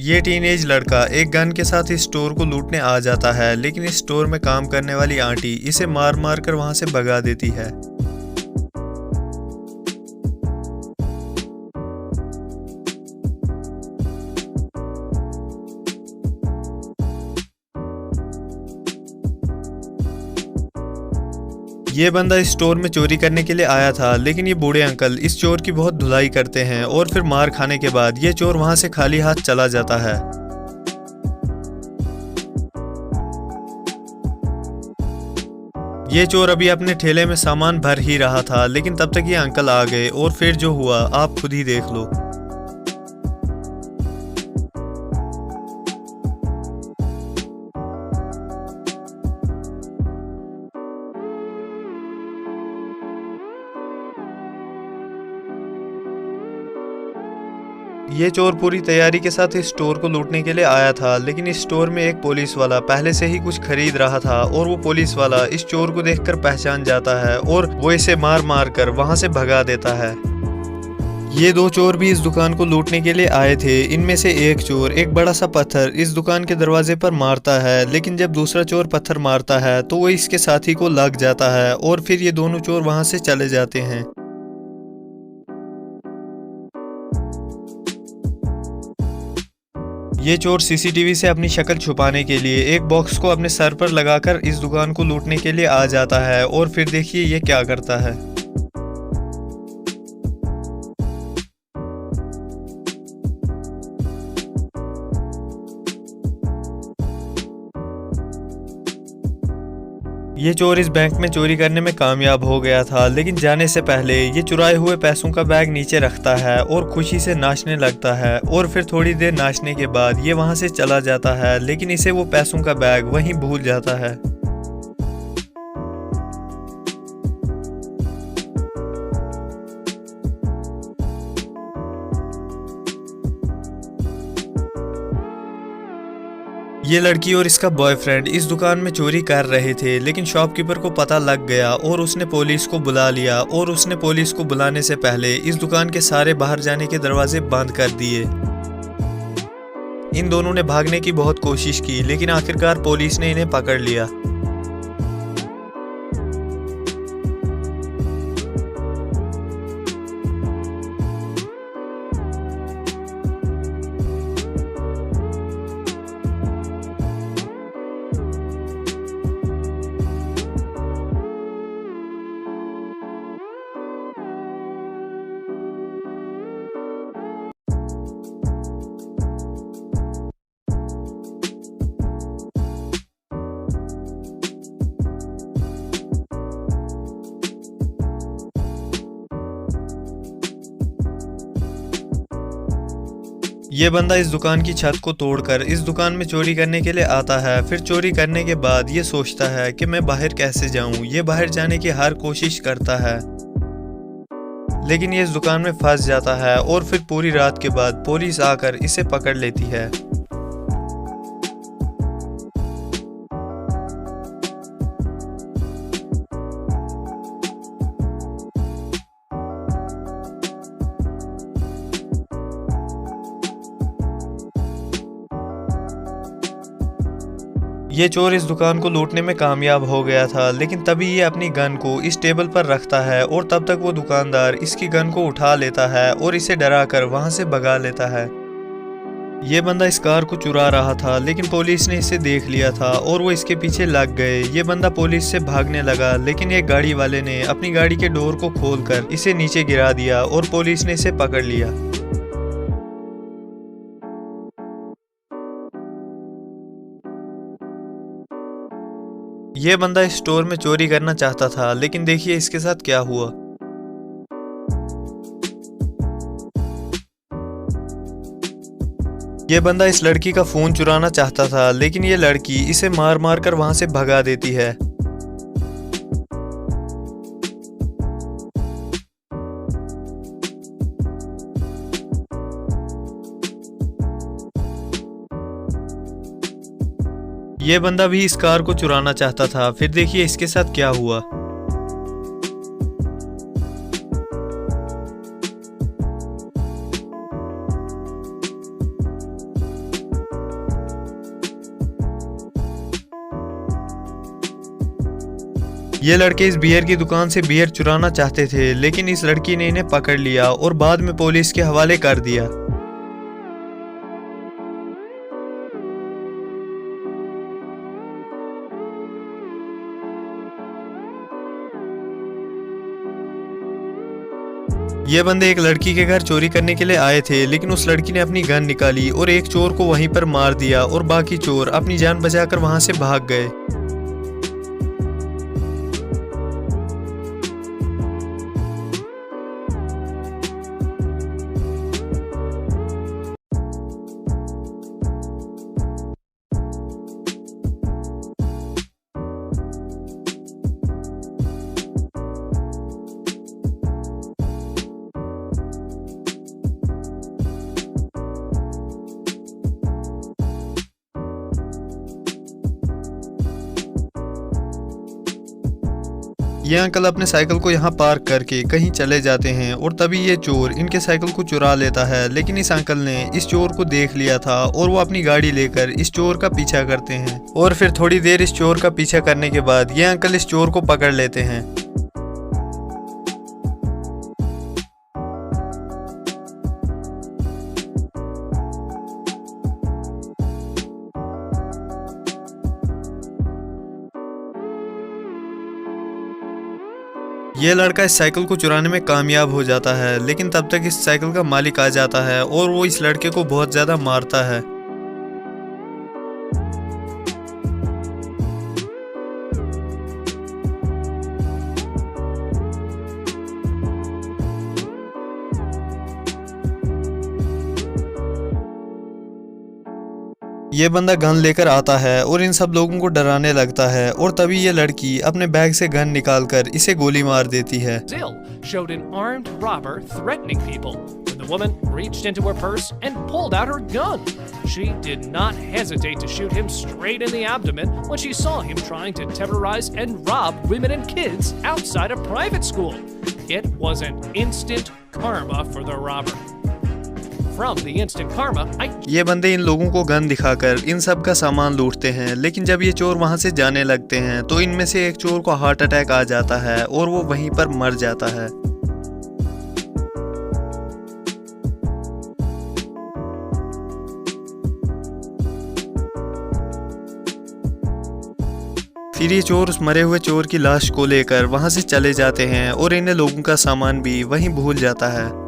ये टीनेज लड़का एक गन के साथ इस स्टोर को लूटने आ जाता है, लेकिन इस स्टोर में काम करने वाली आंटी इसे मार मार कर वहां से भगा देती है। ये बंदा इस स्टोर में चोरी करने के लिए आया था, लेकिन ये बूढ़े अंकल इस चोर की बहुत धुलाई करते हैं और फिर मार खाने के बाद ये चोर वहां से खाली हाथ चला जाता है। ये चोर अभी अपने ठेले में सामान भर ही रहा था, लेकिन तब तक ये अंकल आ गए और फिर जो हुआ आप खुद ही देख लो। ये चोर पूरी तैयारी के साथ इस स्टोर को लूटने के लिए आया था, लेकिन इस स्टोर में एक पुलिस वाला पहले से ही कुछ खरीद रहा था और वो पुलिस वाला इस चोर को देखकर पहचान जाता है और वो इसे मार मार कर वहां से भगा देता है। ये दो चोर भी इस दुकान को लूटने के लिए आए थे। इनमें से एक चोर एक बड़ा सा पत्थर इस दुकान के दरवाजे पर मारता है, लेकिन जब दूसरा चोर पत्थर मारता है तो वो इसके साथी को लग जाता है और फिर ये दोनों चोर वहां से चले जाते हैं। ये चोर सीसीटीवी से अपनी शक्ल छुपाने के लिए एक बॉक्स को अपने सर पर लगाकर इस दुकान को लूटने के लिए आ जाता है और फिर देखिए ये क्या करता है। ये चोर इस बैंक में चोरी करने में कामयाब हो गया था, लेकिन जाने से पहले ये चुराए हुए पैसों का बैग नीचे रखता है और खुशी से नाचने लगता है और फिर थोड़ी देर नाचने के बाद ये वहां से चला जाता है, लेकिन इसे वो पैसों का बैग वहीं भूल जाता है। ये लड़की और इसका बॉयफ्रेंड इस दुकान में चोरी कर रहे थे, लेकिन शॉपकीपर को पता लग गया और उसने पुलिस को बुला लिया और उसने पुलिस को बुलाने से पहले इस दुकान के सारे बाहर जाने के दरवाजे बंद कर दिए। इन दोनों ने भागने की बहुत कोशिश की, लेकिन आखिरकार पुलिस ने इन्हें पकड़ लिया। ये बंदा इस दुकान की छत को तोड़कर इस दुकान में चोरी करने के लिए आता है। फिर चोरी करने के बाद ये सोचता है कि मैं बाहर कैसे जाऊं। ये बाहर जाने की हर कोशिश करता है, लेकिन ये इस दुकान में फंस जाता है और फिर पूरी रात के बाद पुलिस आकर इसे पकड़ लेती है। ये चोर इस दुकान को लूटने में कामयाब हो गया था, लेकिन तभी ये अपनी गन को इस टेबल पर रखता है और तब तक वो दुकानदार इसकी गन को उठा लेता है और इसे डराकर वहां से भगा लेता है। ये बंदा इस कार को चुरा रहा था, लेकिन पुलिस ने इसे देख लिया था और वो इसके पीछे लग गए। ये बंदा पुलिस से भागने लगा, लेकिन एक गाड़ी वाले ने अपनी गाड़ी के डोर को खोलकर इसे नीचे गिरा दिया और पुलिस ने इसे पकड़ लिया। ये बंदा इस स्टोर में चोरी करना चाहता था, लेकिन देखिए इसके साथ क्या हुआ। ये बंदा इस लड़की का फोन चुराना चाहता था, लेकिन ये लड़की इसे मार मार कर वहां से भगा देती है। ये बंदा भी इस कार को चुराना चाहता था। फिर देखिए इसके साथ क्या हुआ। ये लड़के इस बियर की दुकान से बियर चुराना चाहते थे, लेकिन इस लड़की ने इन्हें पकड़ लिया और बाद में पुलिस के हवाले कर दिया। ये बंदे एक लड़की के घर चोरी करने के लिए आए थे, लेकिन उस लड़की ने अपनी गन निकाली और एक चोर को वहीं पर मार दिया और बाकी चोर अपनी जान बचाकर वहां से भाग गए। ये अंकल अपने साइकिल को यहाँ पार्क करके कहीं चले जाते हैं और तभी ये चोर इनके साइकिल को चुरा लेता है, लेकिन इस अंकल ने इस चोर को देख लिया था और वो अपनी गाड़ी लेकर इस चोर का पीछा करते हैं और फिर थोड़ी देर इस चोर का पीछा करने के बाद ये अंकल इस चोर को पकड़ लेते हैं। ये लड़का इस साइकिल को चुराने में कामयाब हो जाता है, लेकिन तब तक इस साइकिल का मालिक आ जाता है और वो इस लड़के को बहुत ज़्यादा मारता है। ये बंदा गन लेकर आता है और इन सब लोगों को डराने लगता है और तभी ये लड़की अपने बैग से गन निकालकर इसे गोली मार देती है। Showed an armed robber threatening people when the woman reached into her purse and pulled out her gun. She did not hesitate to shoot him straight in the abdomen when she saw him trying to terrorize and rob women and kids outside a private school. It was an instant karma for the robber. From the instant karma, ये बंदे इन लोगों को gun दिखाकर इन सब का सामान लूटते हैं, लेकिन जब ये चोर वहां से जाने लगते हैं तो इनमें से एक चोर को हार्ट अटैक आ जाता है और वो वहीं पर मर जाता है। फिर ये चोर उस मरे हुए चोर की लाश को लेकर वहां से चले जाते हैं और इन्हें लोगों का सामान भी वहीं भूल जाता है।